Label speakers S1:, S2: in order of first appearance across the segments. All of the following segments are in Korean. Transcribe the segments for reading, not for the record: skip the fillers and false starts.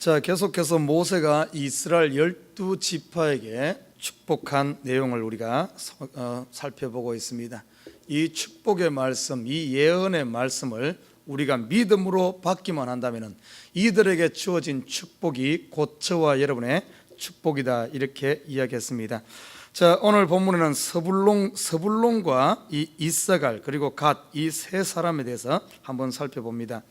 S1: 자, 계속해서 모세가 이스라엘 12지파에게 축복한 내용을 우리가 살펴보고 있습니다. 이 축복의 말씀, 이 예언의 말씀을 우리가 믿음으로 받기만 한다면 이들에게 주어진 축복이 곧 저와 여러분의 축복이다, 이렇게 이야기했습니다. 자, 오늘 본문에는 서불론과 이 이사갈 그리고 갓, 이 세 사람에 대해서 한번 살펴봅니다.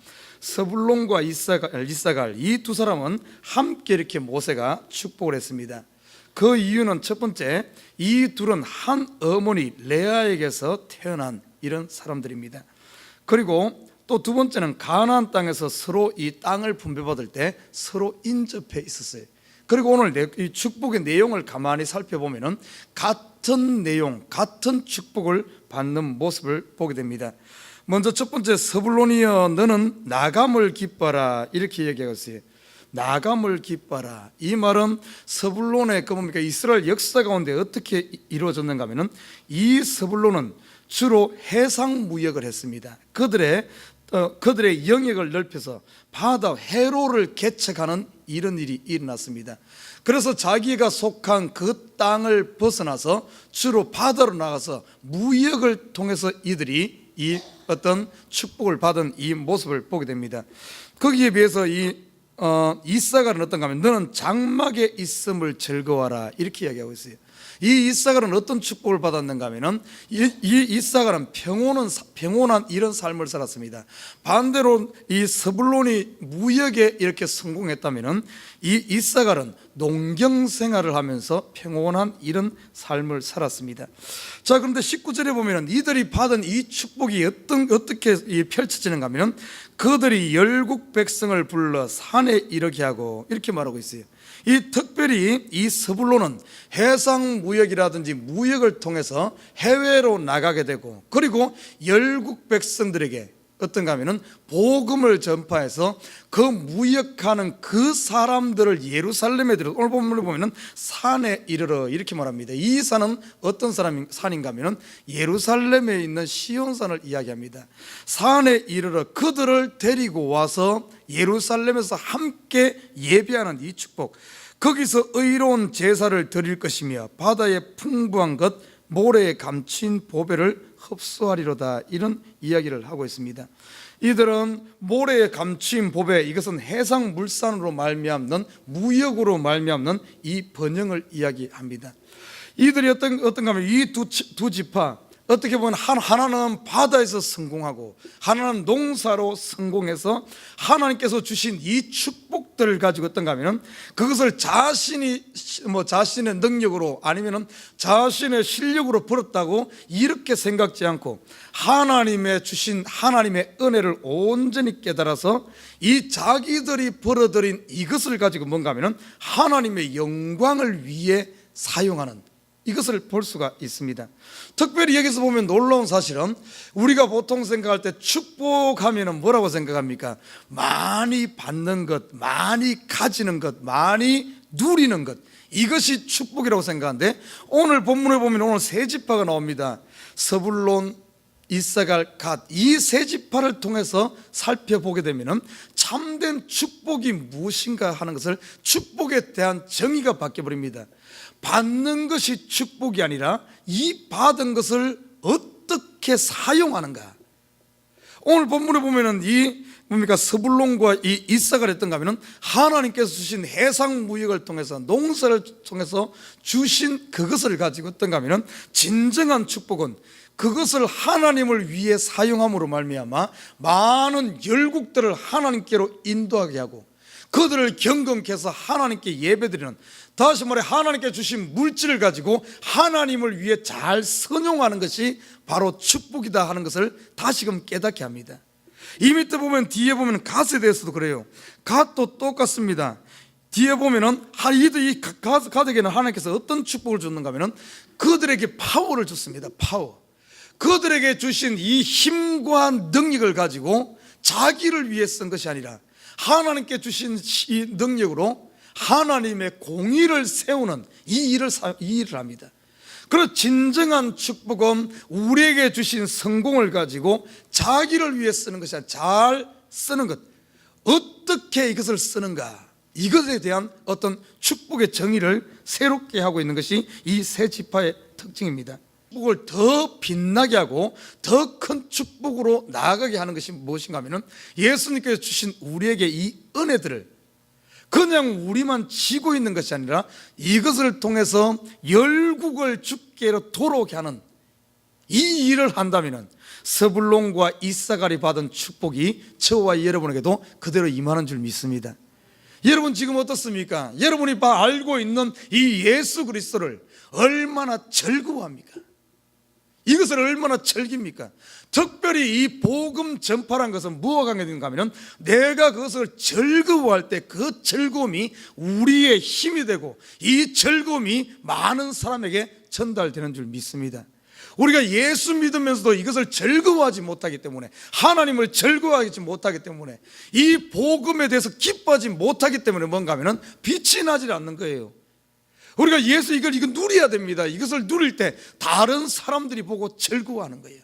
S1: 서불론과 이사갈 이 두 사람은 함께 이렇게 모세가 축복을 했습니다. 그 이유는 첫 번째, 이 둘은 한 어머니 레아에게서 태어난 이런 사람들입니다. 그리고 또 두 번째는 가나안 땅에서 서로 이 땅을 분배받을 때 서로 인접해 있었어요. 그리고 오늘 이 축복의 내용을 가만히 살펴보면 같은 내용, 같은 축복을 받는 모습을 보게 됩니다. 먼저 첫 번째, 서불론이여 너는 나감을 기뻐라, 이렇게 얘기했어요. 나감을 기뻐라. 이 말은 서불론의 뭡니까? 이스라엘 역사 가운데 어떻게 이루어졌는가 하면 이 서불론은 주로 해상 무역을 했습니다. 그들의 영역을 넓혀서 바다 해로를 개척하는 이런 일이 일어났습니다. 그래서 자기가 속한 그 땅을 벗어나서 주로 바다로 나가서 무역을 통해서 이들이 이 어떤 축복을 받은 이 모습을 보게 됩니다. 거기에 비해서 이사갈은 어떤가 하면 너는 장막에 있음을 즐거워하라, 이렇게 이야기하고 있어요. 이 이사갈은 어떤 축복을 받았는가 하면 이 이사갈은 평온한 이런 삶을 살았습니다. 반대로 이 서불론이 무역에 이렇게 성공했다면 이 이사갈은 농경 생활을 하면서 평온한 이런 삶을 살았습니다. 자, 그런데 19절에 보면 이들이 받은 이 축복이 어떻게 펼쳐지는가 하면 그들이 열국 백성을 불러 산에 이르게 하고, 이렇게 말하고 있어요. 이 특별히 이 서불론은 해상 무역이라든지 무역을 통해서 해외로 나가게 되고, 그리고 열국 백성들에게 어떤가 하면은 복음을 전파해서 그 무역하는 그 사람들을 예루살렘에 들여, 오늘 본문을 보면은 산에 이르러, 이렇게 말합니다. 이 산은 어떤 산인가 하면은 예루살렘에 있는 시온산을 이야기합니다. 산에 이르러 그들을 데리고 와서 예루살렘에서 함께 예배하는 이 축복, 거기서 의로운 제사를 드릴 것이며 바다의 풍부한 것 모래에 감춘 보배를 흡수하리로다, 이런 이야기를 하고 있습니다. 이들은 모래에 감춘 보배, 이것은 해상 물산으로 말미암는, 무역으로 말미암는 이 번영을 이야기합니다. 이들이 어떤가 하면 이 두 지파, 어떻게 보면 하나는 바다에서 성공하고 하나는 농사로 성공해서 하나님께서 주신 이 축복들을 가지고 어떤가 하면 그것을 자신의 능력으로 아니면 자신의 실력으로 벌었다고 이렇게 생각지 않고 하나님의 주신 하나님의 은혜를 온전히 깨달아서 이 자기들이 벌어들인 이것을 가지고 뭔가 하면 하나님의 영광을 위해 사용하는, 이것을 볼 수가 있습니다. 특별히 여기서 보면 놀라운 사실은 우리가 보통 생각할 때 축복하면 뭐라고 생각합니까? 많이 받는 것, 많이 가지는 것, 많이 누리는 것, 이것이 축복이라고 생각하는데 오늘 본문을 보면 오늘 세 지파가 나옵니다. 서불론, 이사갈, 갓, 이 세 지파를 통해서 살펴보게 되면 참된 축복이 무엇인가 하는 것을, 축복에 대한 정의가 바뀌어버립니다. 받는 것이 축복이 아니라 이 받은 것을 어떻게 사용하는가. 오늘 본문에 보면은 서불론과 이 이사갈 했던가 하면은 하나님께서 주신 해상 무역을 통해서, 농사를 통해서 주신 그것을 가지고 어떤가 하면은 진정한 축복은 그것을 하나님을 위해 사용함으로 말미암아 많은 열국들을 하나님께로 인도하게 하고 그들을 경건케 해서 하나님께 예배드리는, 다시 말해 하나님께 주신 물질을 가지고 하나님을 위해 잘 선용하는 것이 바로 축복이다 하는 것을 다시금 깨닫게 합니다. 이 밑에 보면, 뒤에 보면 갓에 대해서도 그래요. 갓도 똑같습니다. 뒤에 보면은 이 갓에게는 하나님께서 어떤 축복을 줬는가 하면은 그들에게 파워를 줬습니다. 파워. 그들에게 주신 이 힘과 능력을 가지고 자기를 위해 쓴 것이 아니라 하나님께 주신 이 능력으로 하나님의 공의를 세우는 이 일을 합니다. 그래서 진정한 축복은 우리에게 주신 성공을 가지고 자기를 위해 쓰는 것이 아니라 잘 쓰는 것, 어떻게 이것을 쓰는가, 이것에 대한 어떤 축복의 정의를 새롭게 하고 있는 것이 이 세 지파의 특징입니다. 축복을 더 빛나게 하고 더 큰 축복으로 나아가게 하는 것이 무엇인가 하면 예수님께서 주신 우리에게 이 은혜들을 그냥 우리만 지고 있는 것이 아니라 이것을 통해서 열국을 주께로 돌아오게 하는 이 일을 한다면 스불론과 이사갈이 받은 축복이 저와 여러분에게도 그대로 임하는 줄 믿습니다. 여러분 지금 어떻습니까? 여러분이 알고 있는 이 예수 그리스도를 얼마나 즐거워합니까? 이것을 얼마나 즐깁니까? 특별히 이 복음 전파란 것은 무엇과 관계된가 하면 내가 그것을 즐거워할 때 그 즐거움이 우리의 힘이 되고 이 즐거움이 많은 사람에게 전달되는 줄 믿습니다. 우리가 예수 믿으면서도 이것을 즐거워하지 못하기 때문에, 하나님을 즐거워하지 못하기 때문에, 이 복음에 대해서 기뻐하지 못하기 때문에 뭔가 하면 빛이 나지 않는 거예요. 우리가 이걸 누려야 됩니다. 이것을 누릴 때 다른 사람들이 보고 즐거워하는 거예요.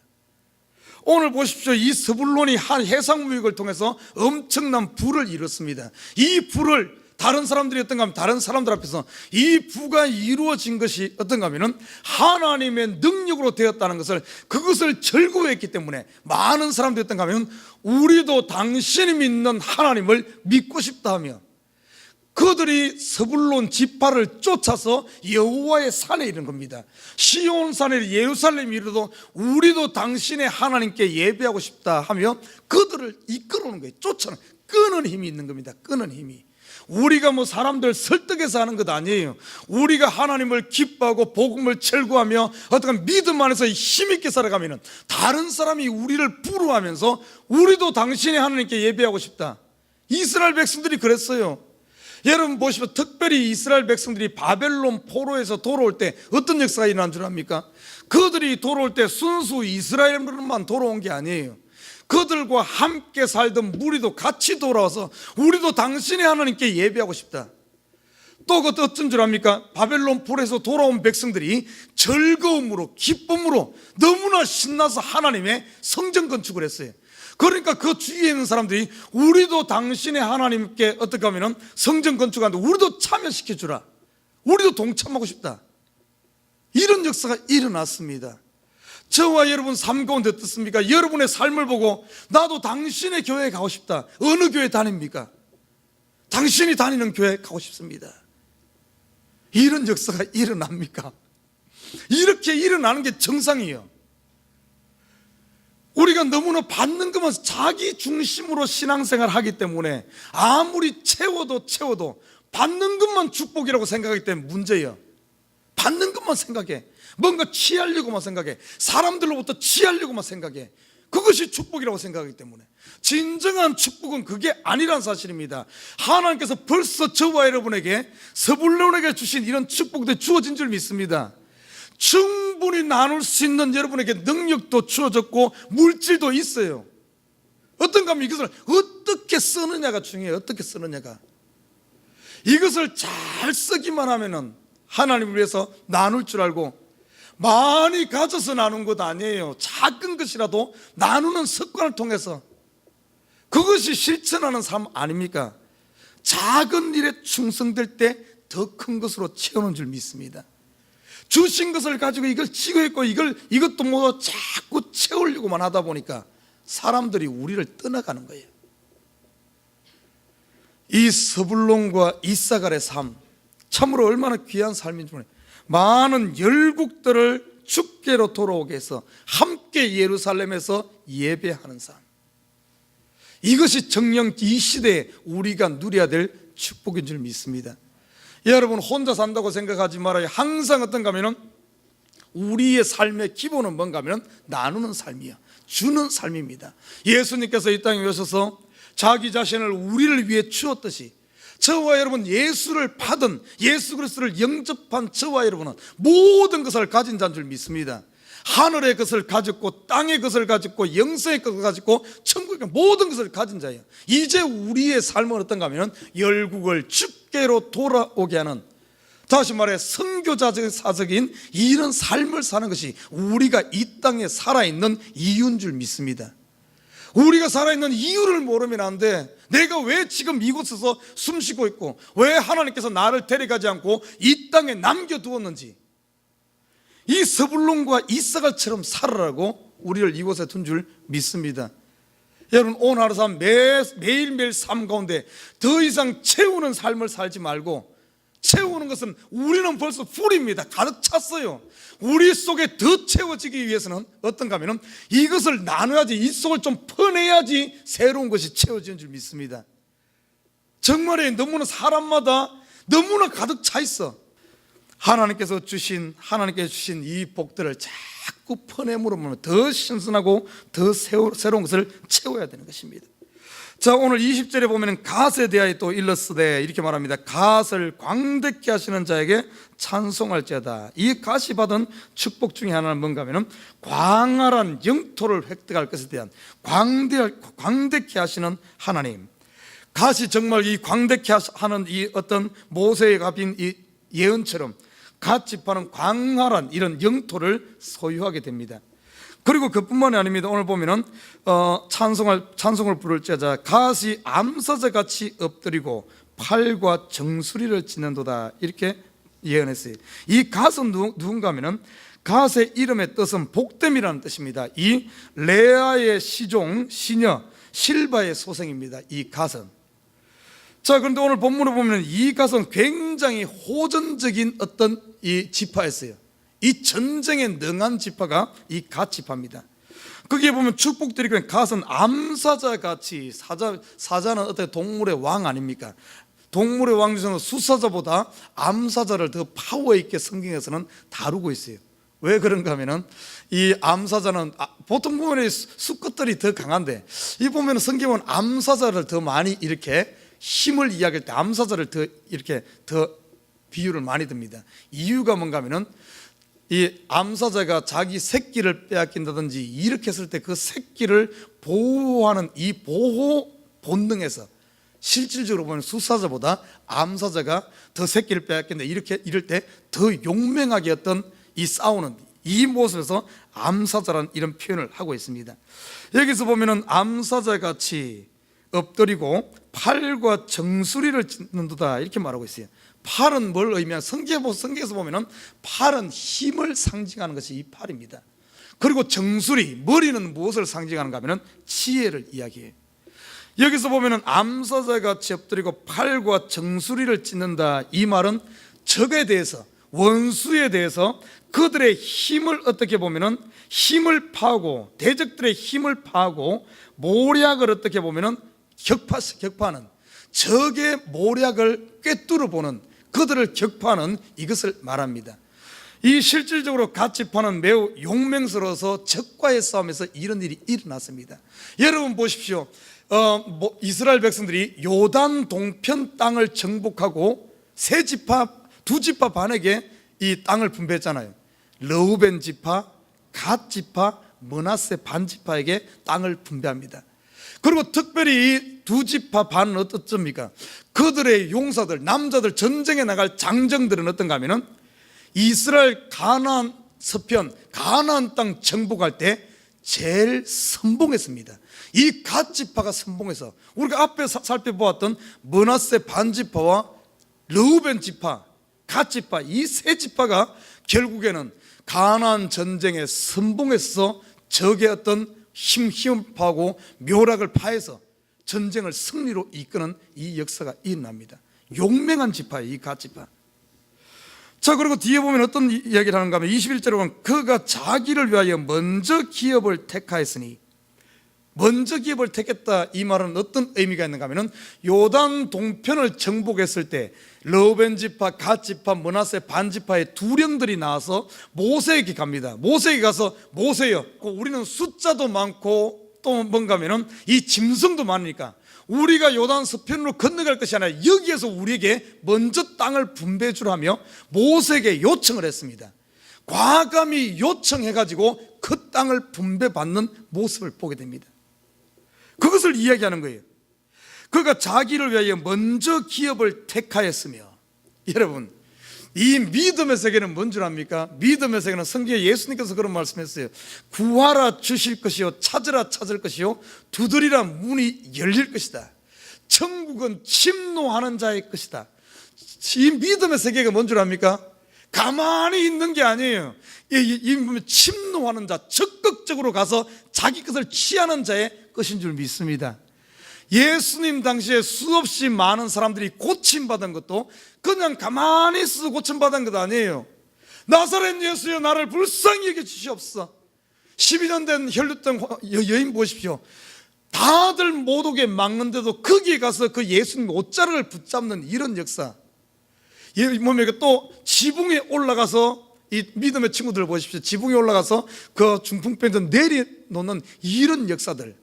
S1: 오늘 보십시오. 이 스불론이 한 해상무역을 통해서 엄청난 부를 이뤘습니다. 이 부를 다른 사람들이 어떤가 하면 다른 사람들 앞에서 이 부가 이루어진 것이 어떤가 하면 하나님의 능력으로 되었다는 것을, 그것을 즐거워했기 때문에 많은 사람들이 어떤가 하면 우리도 당신이 믿는 하나님을 믿고 싶다 하며 그들이 스불론 지파를 쫓아서 여호와의 산에 이른 겁니다. 시온산에 예루살렘에 이르도 우리도 당신의 하나님께 예배하고 싶다 하며 그들을 이끌어오는 거예요. 쫓아는 끄는 힘이 있는 겁니다. 끄는 힘이. 우리가 사람들 설득해서 하는 것 아니에요. 우리가 하나님을 기뻐하고 복음을 즐거워하며 어떤 믿음 안에서 힘있게 살아가면 다른 사람이 우리를 부러워하면서 우리도 당신의 하나님께 예배하고 싶다. 이스라엘 백성들이 그랬어요. 여러분 보시면 특별히 이스라엘 백성들이 바벨론 포로에서 돌아올 때 어떤 역사가 일어난 줄 압니까? 그들이 돌아올 때 순수 이스라엘만 돌아온 게 아니에요. 그들과 함께 살던 무리도 같이 돌아와서 우리도 당신의 하나님께 예배하고 싶다. 또 어떤 줄 압니까? 바벨론 포로에서 돌아온 백성들이 즐거움으로 기쁨으로 너무나 신나서 하나님의 성전 건축을 했어요. 그러니까 그 주위에 있는 사람들이 우리도 당신의 하나님께 어떻게 하면 성전 건축하는데 우리도 참여시켜주라, 우리도 동참하고 싶다. 이런 역사가 일어났습니다. 저와 여러분 삶 가운데 어떻습니까? 여러분의 삶을 보고 나도 당신의 교회에 가고 싶다. 어느 교회 다닙니까? 당신이 다니는 교회에 가고 싶습니다. 이런 역사가 일어납니까? 이렇게 일어나는 게 정상이에요. 우리가 너무나 받는 것만 자기 중심으로 신앙생활을 하기 때문에 아무리 채워도 받는 것만 축복이라고 생각하기 때문에 문제예요. 받는 것만 생각해. 뭔가 취하려고만 생각해. 사람들로부터 취하려고만 생각해. 그것이 축복이라고 생각하기 때문에 진정한 축복은 그게 아니란 사실입니다. 하나님께서 벌써 저와 여러분에게 스불론에게 주신 이런 축복들이 주어진 줄 믿습니다. 충분히 나눌 수 있는 여러분에게 능력도 주어졌고 물질도 있어요. 어떤가 하면 이것을 어떻게 쓰느냐가 중요해요. 어떻게 쓰느냐가. 이것을 잘 쓰기만 하면은 하나님을 위해서 나눌 줄 알고, 많이 가져서 나눈 것 아니에요. 작은 것이라도 나누는 습관을 통해서, 그것이 실천하는 삶 아닙니까? 작은 일에 충성될 때 더 큰 것으로 채우는 줄 믿습니다. 주신 것을 가지고 이걸 쥐고 있고 이것도 자꾸 채우려고만 하다 보니까 사람들이 우리를 떠나가는 거예요. 이 스불론과 이사갈의 삶, 참으로 얼마나 귀한 삶인지 몰라요. 많은 열국들을 주께로 돌아오게 해서 함께 예루살렘에서 예배하는 삶, 이것이 정녕 이 시대에 우리가 누려야 될 축복인 줄 믿습니다. 여러분 혼자 산다고 생각하지 말아요. 항상 어떤가 하면 우리의 삶의 기본은 뭔가 하면 나누는 삶이야. 주는 삶입니다. 예수님께서 이 땅에 오셔서 자기 자신을 우리를 위해 주었듯이 저와 여러분 예수를 받은, 예수 그리스도를 영접한 저와 여러분은 모든 것을 가진 자인 줄 믿습니다. 하늘의 것을 가졌고 땅의 것을 가졌고 영생의 것을 가졌고 천국의 모든 것을 가진 자예요. 이제 우리의 삶은 어떤가 하면 열국을 주께로 돌아오게 하는, 다시 말해 선교자적 사적인 이런 삶을 사는 것이 우리가 이 땅에 살아있는 이유인 줄 믿습니다. 우리가 살아있는 이유를 모르면 안 돼. 내가 왜 지금 이곳에서 숨쉬고 있고 왜 하나님께서 나를 데려가지 않고 이 땅에 남겨두었는지, 이 스불론과 이사갈처럼 살아라고 우리를 이곳에 둔 줄 믿습니다. 여러분, 오늘 하루 삶 매일매일 삶 가운데 더 이상 채우는 삶을 살지 말고, 채우는 것은 우리는 벌써 풀입니다. 가득 찼어요. 우리 속에 더 채워지기 위해서는 어떤가 하면 이것을 나눠야지, 이 속을 좀 퍼내야지 새로운 것이 채워지는 줄 믿습니다. 정말에 너무나 사람마다 너무나 가득 차 있어. 하나님께서 주신 이 복들을 자꾸 퍼내므로 보면 더 신선하고 더 새로운 것을 채워야 되는 것입니다. 자, 오늘 20절에 보면 갓에 대하여 또 일러스되 이렇게 말합니다. 갓을 광대케 하시는 자에게 찬송할지어다. 이 갓이 받은 축복 중에 하나는 뭔가 하면 광활한 영토를 획득할 것에 대한 광대케 하시는 하나님. 갓이 정말 이 광대케 하는 이 어떤 모세의 값인 이 예언처럼 갓 지파는 광활한 이런 영토를 소유하게 됩니다. 그리고 그뿐만이 아닙니다. 오늘 보면은 찬송을 부를 자자 갓이 암사자 같이 엎드리고 팔과 정수리를 찢는도다, 이렇게 예언했어요. 이 갓은 누군가 하면은 갓의 이름의 뜻은 복됨이라는 뜻입니다. 이 레아의 시종 시녀 실바의 소생입니다. 이 갓은. 자, 그런데 오늘 본문을 보면 이 갓은 굉장히 호전적인 어떤 이 지파였어요. 이 전쟁에 능한 지파가 이 갓 지파입니다. 거기에 보면 축복드리고 갓은 암사자 같이, 사자는 어떤 동물의 왕 아닙니까? 동물의 왕 중에서 수사자보다 암사자를 더 파워 있게 성경에서는 다루고 있어요. 왜 그런가 하면은 이 암사자는 보통 보면 수컷들이 더 강한데, 이 보면 성경은 암사자를 더 많이 이렇게 힘을 이야기할 때 암사자를 더 이렇게 더 비유를 많이 듭니다. 이유가 뭔가 하면은 이 암사자가 자기 새끼를 빼앗긴다든지 이렇게 했을 때 그 새끼를 보호하는 이 보호 본능에서 실질적으로 보면 수사자보다 암사자가 더 새끼를 빼앗긴다, 이럴 때 더 용맹하게 어떤 이 싸우는 이 모습에서 암사자라는 이런 표현을 하고 있습니다. 여기서 보면은 암사자 같이 엎드리고 팔과 정수리를 찢는도다, 이렇게 말하고 있어요. 팔은 뭘 의미하냐? 성경에서 보면은 팔은 힘을 상징하는 것이 이 팔입니다. 그리고 정수리, 머리는 무엇을 상징하는가 하면은 지혜를 이야기해요. 여기서 보면은 암사자 같이 엎드리고 팔과 정수리를 찢는다, 이 말은 적에 대해서, 원수에 대해서 그들의 힘을 어떻게 보면은 힘을 파고, 대적들의 힘을 파고 모략을 어떻게 보면은 격파하는, 적의 모략을 꿰뚫어 보는, 그들을 격파하는 이것을 말합니다. 이 실질적으로 갓 지파는 매우 용맹스러워서 적과의 싸움에서 이런 일이 일어났습니다. 여러분 보십시오. 이스라엘 백성들이 요단 동편 땅을 정복하고 두 지파 반에게 이 땅을 분배했잖아요. 르우벤 지파, 갓 지파, 므낫세 반 지파에게 땅을 분배합니다. 그리고 특별히 이 두 지파 반은 어떻습니까? 그들의 용사들, 남자들, 전쟁에 나갈 장정들은 어떤가 하면은 이스라엘 가나안 서편, 가나안 땅 정복할 때 제일 선봉했습니다. 이 갓 지파가 선봉해서, 우리가 앞에 살펴보았던 므낫세 반 지파와 르우벤 지파, 갓 지파, 이 세 지파가 결국에는 가나안 전쟁에 선봉해서 적의 어떤 힘을 파고 묘락을 파해서 전쟁을 승리로 이끄는 이 역사가 일어납니다. 용맹한 지파예요, 이 갓 지파. 자, 그리고 뒤에 보면 어떤 이야기를 하는가 하면 21절에 보면 그가 자기를 위하여 먼저 기업을 택하였으니, 먼저 기업을 택했다, 이 말은 어떤 의미가 있는가 하면 요단 동편을 정복했을 때 르우벤 지파, 갓 지파, 므낫세 반 지파의 두령들이 나와서 모세에게 갑니다. 모세에게 가서 모세여, 우리는 숫자도 많고 또 뭔가 하면은 이 짐승도 많으니까 우리가 요단 서편으로 건너갈 것이 아니라 여기에서 우리에게 먼저 땅을 분배해 주라며 모세에게 요청을 했습니다. 과감히 요청해가지고 그 땅을 분배받는 모습을 보게 됩니다. 그것을 이야기하는 거예요. 그가 자기를 위하여 먼저 기업을 택하였으며, 여러분 이 믿음의 세계는 뭔 줄 압니까? 믿음의 세계는 성경에 예수님께서 그런 말씀했어요. 구하라 주실 것이요, 찾으라 찾을 것이요, 두드리라 문이 열릴 것이다. 천국은 침노하는 자의 것이다. 이 믿음의 세계가 뭔 줄 압니까? 가만히 있는 게 아니에요. 이 침노하는 자, 적극적으로 가서 자기 것을 취하는 자의 것인 줄 믿습니다. 예수님 당시에 수없이 많은 사람들이 고침받은 것도 그냥 가만히 있어서 고침받은 것 아니에요. 나사렛 예수여, 나를 불쌍히 여겨주시옵소서. 12년 된 혈루병 여인 보십시오. 다들 못 오게 막는데도 거기에 가서 그 예수님 옷자락을 붙잡는 이런 역사. 또 지붕에 올라가서, 이 믿음의 친구들 보십시오. 지붕에 올라가서 그 중풍병자 내려놓는 이런 역사들,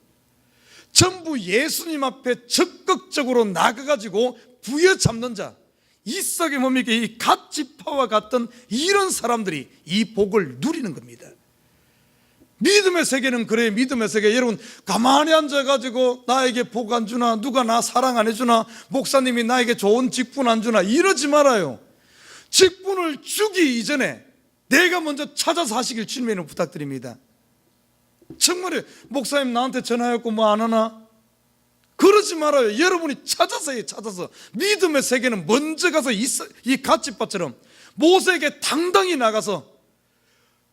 S1: 전부 예수님 앞에 적극적으로 나가가지고 부여잡는 자, 이삭의 뭡니까? 이 갓지파와 같은 이런 사람들이 이 복을 누리는 겁니다. 믿음의 세계는 그래요. 믿음의 세계. 여러분, 가만히 앉아가지고 나에게 복 안 주나, 누가 나 사랑 안 해주나, 목사님이 나에게 좋은 직분 안 주나, 이러지 말아요. 직분을 주기 이전에 내가 먼저 찾아서 하시길 주님에는 부탁드립니다. 정말요. 목사님 나한테 전화했고 뭐 안 하나? 그러지 말아요. 여러분이 찾아서 해요. 찾아서. 믿음의 세계는 먼저 가서 이 갓집밭처럼 모세에게 당당히 나가서,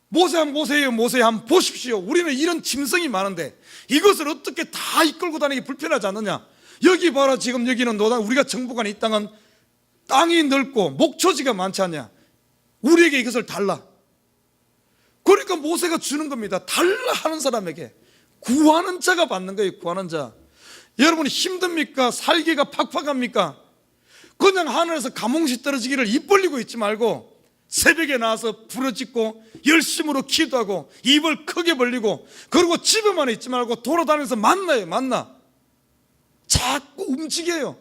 S1: 모세예요, 모세 한번 보십시오. 우리는 이런 짐승이 많은데 이것을 어떻게 다 이끌고 다니기 불편하지 않느냐? 여기 봐라, 지금 여기는 우리가 정복한 이 땅은 땅이 넓고 목초지가 많지 않냐? 우리에게 이것을 달라. 그러니까 모세가 주는 겁니다. 달라 하는 사람에게. 구하는 자가 받는 거예요. 구하는 자. 여러분이 힘듭니까? 살기가 팍팍합니까? 그냥 하늘에서 가뭄이 떨어지기를 입 벌리고 있지 말고 새벽에 나와서 부르짖고 열심으로 기도하고 입을 크게 벌리고, 그리고 집에만 있지 말고 돌아다니면서 만나. 자꾸 움직여요.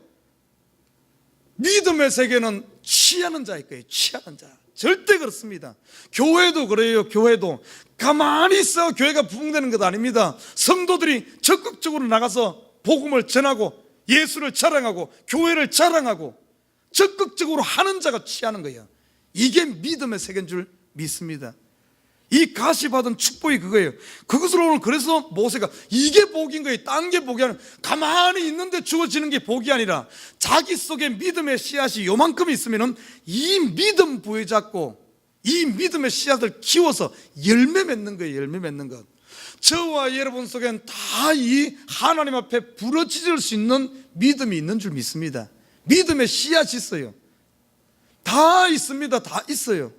S1: 믿음의 세계는 취하는 자일 거예요. 취하는 자. 절대 그렇습니다. 교회도 그래요. 교회도 가만히 있어 교회가 부흥되는 것 아닙니다. 성도들이 적극적으로 나가서 복음을 전하고 예수를 자랑하고 교회를 자랑하고 적극적으로 하는 자가 취하는 거예요. 이게 믿음의 세계인 줄 믿습니다. 이 가시 받은 축복이 그거예요. 그것을 오늘 그래서 모세가 이게 복인 거예요. 딴 게 복이 아니라, 가만히 있는데 주어지는 게 복이 아니라 자기 속에 믿음의 씨앗이 요만큼 있으면은 이 믿음 부여잡고 이 믿음의 씨앗을 키워서 열매 맺는 거예요. 열매 맺는 것. 저와 여러분 속엔 다 이 하나님 앞에 부러지질 수 있는 믿음이 있는 줄 믿습니다. 믿음의 씨앗이 있어요. 다 있습니다. 다 있어요.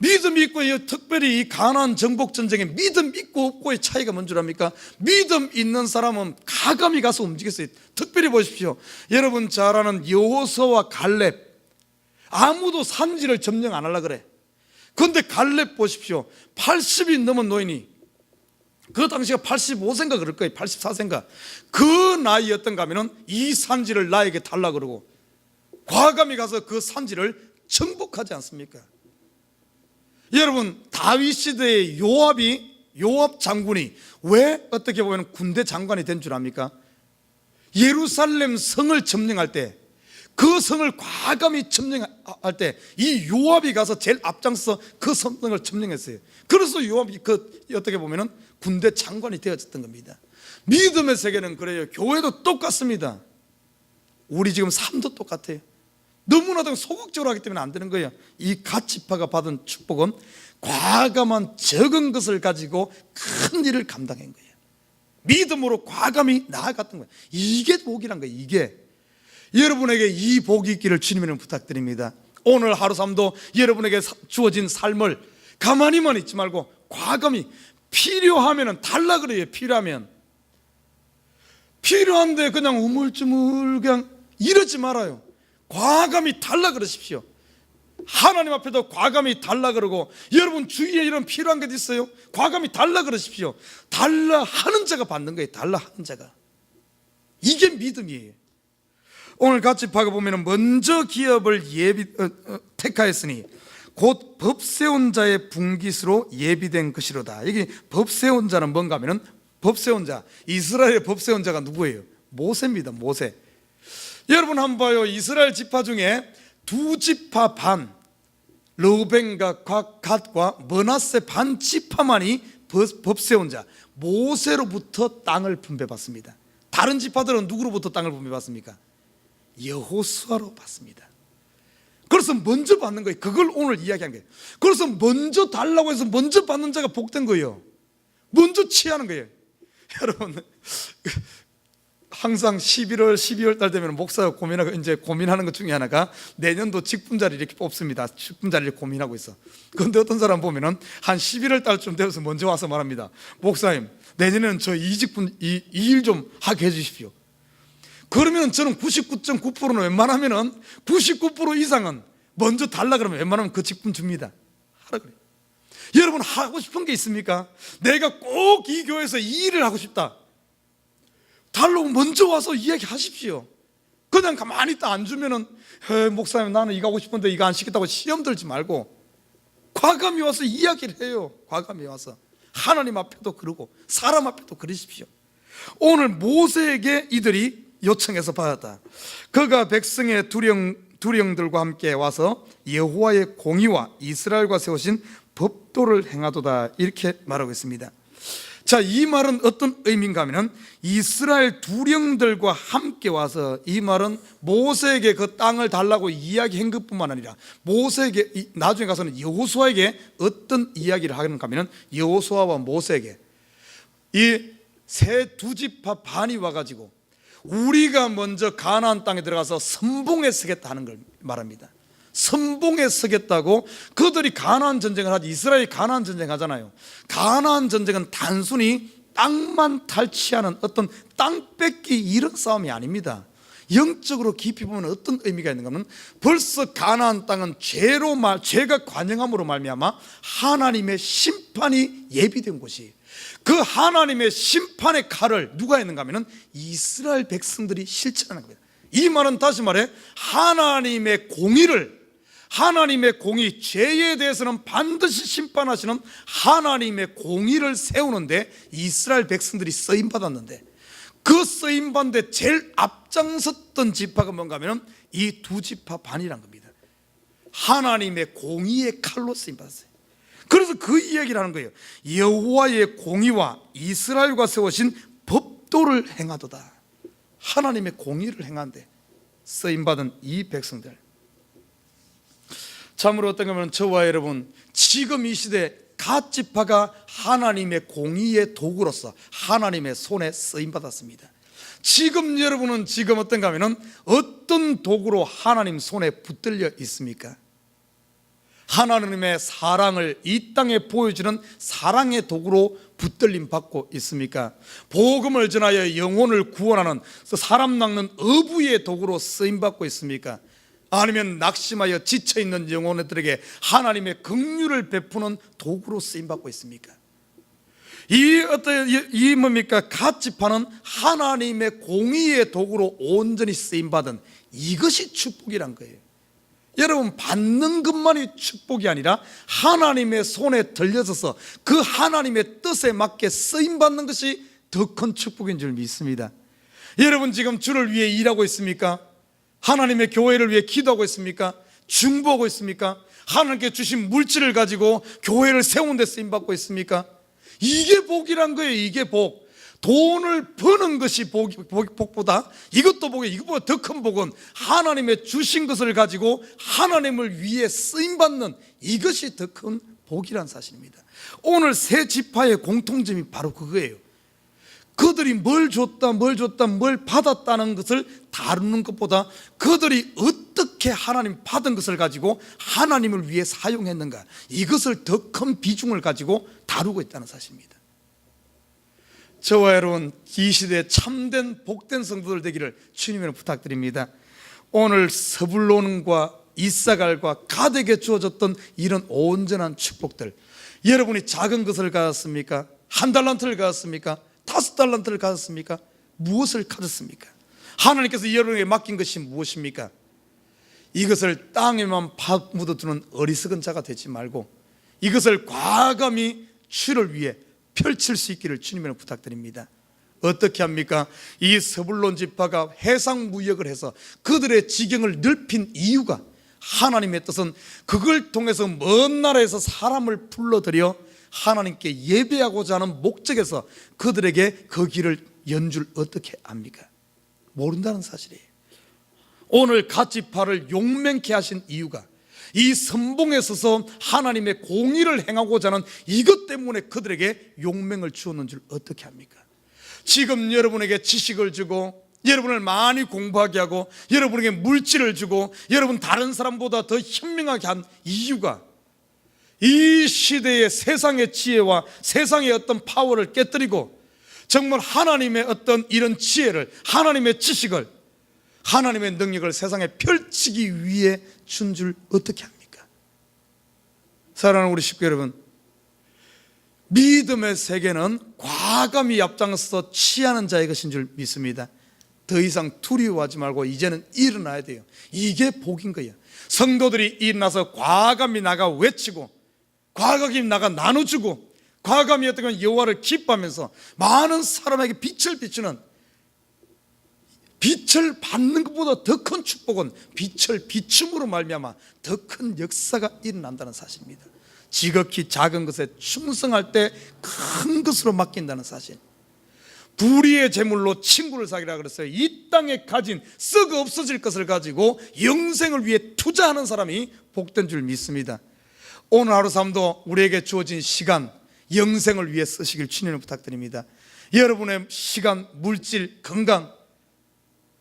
S1: 믿음이 있고, 특별히 이 가나안 정복 전쟁에 믿음 있고 없고의 차이가 뭔 줄 압니까? 믿음 있는 사람은 가감히 가서 움직였어요. 특별히 보십시오. 여러분 잘 아는 여호수아와 갈렙, 아무도 산지를 점령 안 하려고 그래. 그런데 갈렙 보십시오. 80이 넘은 노인이, 그 당시가 85세인가 그럴 거예요. 84세인가. 그 나이였던가 하면은 이 산지를 나에게 달라 그러고 과감히 가서 그 산지를 정복하지 않습니까? 여러분, 다윗 시대의 요압 장군이 왜 어떻게 보면 군대 장관이 된 줄 압니까? 예루살렘 성을 점령할 때, 그 성을 과감히 점령할 때 이 요압이 가서 제일 앞장서 그 성을 점령했어요. 그래서 요압이 어떻게 보면 군대 장관이 되어졌던 겁니다. 믿음의 세계는 그래요. 교회도 똑같습니다. 우리 지금 삶도 똑같아요. 너무나도 소극적으로 하기 때문에 안 되는 거예요. 이 갓지파가 받은 축복은 과감한 적은 것을 가지고 큰 일을 감당한 거예요. 믿음으로 과감히 나아갔던 거예요. 이게 복이란 거예요. 이게. 여러분에게 이 복이 있기를 주님으로 부탁드립니다. 오늘 하루 삶도 여러분에게 주어진 삶을 가만히만 있지 말고 과감히, 필요하면 달라 그래요. 필요한데 그냥 우물쭈물 그냥 이러지 말아요. 과감히 달라 그러십시오. 하나님 앞에도 과감히 달라 그러고, 여러분 주위에 이런 필요한 것 있어요? 과감히 달라 그러십시오. 달라 하는 자가 받는 거예요. 달라 하는 자가. 이게 믿음이에요. 오늘 같이 보면 먼저 기업을 택하였으니 곧 법 세운 자의 분깃으로 예비된 것이로다. 여기 법 세운 자는 뭔가 하면은, 법 세운 자, 이스라엘의 법 세운 자가 누구예요? 모세입니다. 모세. 여러분 한번 봐요. 이스라엘 지파 중에 두 지파 반, 르우벤과 갓과 므낫세 반 지파만이 법 세운 자 모세로부터 땅을 분배받습니다. 다른 지파들은 누구로부터 땅을 분배받습니까? 여호수아로 받습니다. 그래서 먼저 받는 거예요. 그걸 오늘 이야기한 거예요. 그래서 먼저 달라고 해서 먼저 받는 자가 복된 거예요. 먼저 취하는 거예요. 여러분, 항상 11월, 12월 달 되면 목사가 고민하는 것 중에 하나가 내년도 직분자를 이렇게 뽑습니다. 직분자를 고민하고 있어. 그런데 어떤 사람 보면은 한 11월 달쯤 되어서 먼저 와서 말합니다. 목사님, 내년에는 저 이 직분, 이 일 좀 하게 해주십시오. 그러면 저는 99.9%는 웬만하면은 99% 이상은 먼저 달라 그러면 웬만하면 그 직분 줍니다. 하라 그래요. 여러분, 하고 싶은 게 있습니까? 내가 꼭 이 교회에서 이 일을 하고 싶다. 달라고 먼저 와서 이야기하십시오. 그냥 가만히 있다 안 주면은 목사님 나는 이거 하고 싶은데 이거 안 시켰다고 시험 들지 말고 과감히 와서 이야기를 해요. 과감히 와서 하나님 앞에도 그러고 사람 앞에도 그러십시오. 오늘 모세에게 이들이 요청해서 받았다. 그가 백성의 두령들과 함께 와서 여호와의 공의와 이스라엘과 세우신 법도를 행하도다, 이렇게 말하고 있습니다. 자, 이 말은 어떤 의미인가 하면 이스라엘 두령들과 함께 와서, 이 말은 모세에게 그 땅을 달라고 이야기한 것뿐만 아니라 모세에게 나중에 가서는 여호수아에게 어떤 이야기를 하는가 하면 여호수아와 모세에게 이 새 두 지파 반이 와가지고 우리가 먼저 가나안 땅에 들어가서 선봉에 서겠다 하는 걸 말합니다. 선봉에 서겠다고. 그들이 가나안 전쟁을 하지, 이스라엘이 가나안 전쟁 하잖아요. 가나안 전쟁은 단순히 땅만 탈취하는 어떤 땅 뺏기 이런 싸움이 아닙니다. 영적으로 깊이 보면 어떤 의미가 있는가 하면 벌써 가나안 땅은 죄가 관영함으로 말미암아 하나님의 심판이 예비된 곳이, 그 하나님의 심판의 칼을 누가 했는가 하면 이스라엘 백성들이 실천하는 겁니다. 이 말은 다시 말해 하나님의 공의, 죄에 대해서는 반드시 심판하시는 하나님의 공의를 세우는데 이스라엘 백성들이 쓰임받았는데, 그 쓰임받는데 제일 앞장섰던 지파가 뭔가 하면 이 두 지파 반이란 겁니다. 하나님의 공의의 칼로 쓰임받았어요. 그래서 그 이야기를 하는 거예요. 여호와의 공의와 이스라엘과 세우신 법도를 행하도다. 하나님의 공의를 행한데 쓰임받은 이 백성들, 참으로 어떤가 하면 저와 여러분 지금 이 시대 갓 지파가 하나님의 공의의 도구로서 하나님의 손에 쓰임받았습니다. 지금 여러분은 지금 어떤가 하면 어떤 도구로 하나님 손에 붙들려 있습니까? 하나님의 사랑을 이 땅에 보여주는 사랑의 도구로 붙들림 받고 있습니까? 복음을 전하여 영혼을 구원하는 사람 낚는 어부의 도구로 쓰임받고 있습니까? 아니면 낙심하여 지쳐있는 영혼들에게 하나님의 긍휼을 베푸는 도구로 쓰임받고 있습니까? 이 뭡니까? 갓 지파는 하나님의 공의의 도구로 온전히 쓰임받은, 이것이 축복이란 거예요. 여러분, 받는 것만이 축복이 아니라 하나님의 손에 들려져서 그 하나님의 뜻에 맞게 쓰임받는 것이 더 큰 축복인 줄 믿습니다. 여러분, 지금 주를 위해 일하고 있습니까? 하나님의 교회를 위해 기도하고 있습니까? 중보하고 있습니까? 하나님께 주신 물질을 가지고 교회를 세우는 데 쓰임받고 있습니까? 이게 복이란 거예요. 이게 복. 돈을 버는 것이 복보다, 이것도 복이에요. 이것보다 더 큰 복은 하나님의 주신 것을 가지고 하나님을 위해 쓰임받는, 이것이 더 큰 복이란 사실입니다. 오늘 세 지파의 공통점이 바로 그거예요. 그들이 뭘 줬다 뭘 받았다는 것을 다루는 것보다 그들이 어떻게 하나님 받은 것을 가지고 하나님을 위해 사용했는가, 이것을 더 큰 비중을 가지고 다루고 있다는 사실입니다. 저와 여러분, 이 시대에 참된 복된 성도들 되기를 주님으로 부탁드립니다. 오늘 스불론과 이사갈과 갓에게 주어졌던 이런 온전한 축복들, 여러분이 작은 것을 가졌습니까? 1달란트를 가졌습니까? 5달란트를 가졌습니까? 무엇을 가졌습니까? 하나님께서 여러분에게 맡긴 것이 무엇입니까? 이것을 땅에만 팍 묻어두는 어리석은 자가 되지 말고 이것을 과감히 주를 위해 펼칠 수 있기를 주님으로 부탁드립니다. 어떻게 합니까? 이 스불론 지파가 해상 무역을 해서 그들의 지경을 넓힌 이유가 하나님의 뜻은 그걸 통해서 먼 나라에서 사람을 불러들여 하나님께 예배하고자 하는 목적에서 그들에게 그 길을 연 줄 어떻게 압니까? 모른다는 사실이에요. 오늘 갓 지파를 용맹케 하신 이유가 이 선봉에 서서 하나님의 공의를 행하고자 하는 이것 때문에 그들에게 용맹을 주었는 줄 어떻게 합니까? 지금 여러분에게 지식을 주고 여러분을 많이 공부하게 하고 여러분에게 물질을 주고 여러분 다른 사람보다 더 현명하게 한 이유가 이 시대의 세상의 지혜와 세상의 어떤 파워를 깨뜨리고 정말 하나님의 어떤 이런 지혜를, 하나님의 지식을, 하나님의 능력을 세상에 펼치기 위해 준 줄 어떻게 합니까? 사랑하는 우리 식구 여러분, 믿음의 세계는 과감히 앞장서서 취하는 자의 것인 줄 믿습니다. 더 이상 두려워하지 말고 이제는 일어나야 돼요. 이게 복인 거예요. 성도들이 일어나서 과감히 나가 외치고 과감히 나가 나눠주고 과감히 어떻게 여호와를 기뻐하면서 많은 사람에게 빛을 비추는, 빛을 받는 것보다 더 큰 축복은 빛을 비춤으로 말미암아 더 큰 역사가 일어난다는 사실입니다. 지극히 작은 것에 충성할 때 큰 것으로 맡긴다는 사실. 불의의 재물로 친구를 사귀라 그랬어요. 이 땅에 가진 썩어 없어질 것을 가지고 영생을 위해 투자하는 사람이 복된 줄 믿습니다. 오늘 하루 삶도 우리에게 주어진 시간, 영생을 위해 쓰시길 주님을 부탁드립니다. 여러분의 시간, 물질, 건강,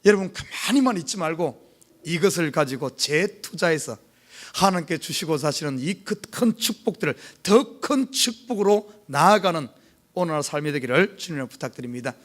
S1: 여러분 가만히만 있지 말고 이것을 가지고 재투자해서 하나님께 주시고 사시는 이 큰 축복들을 더 큰 축복으로 나아가는 오늘 하루 삶이 되기를 주님을 부탁드립니다.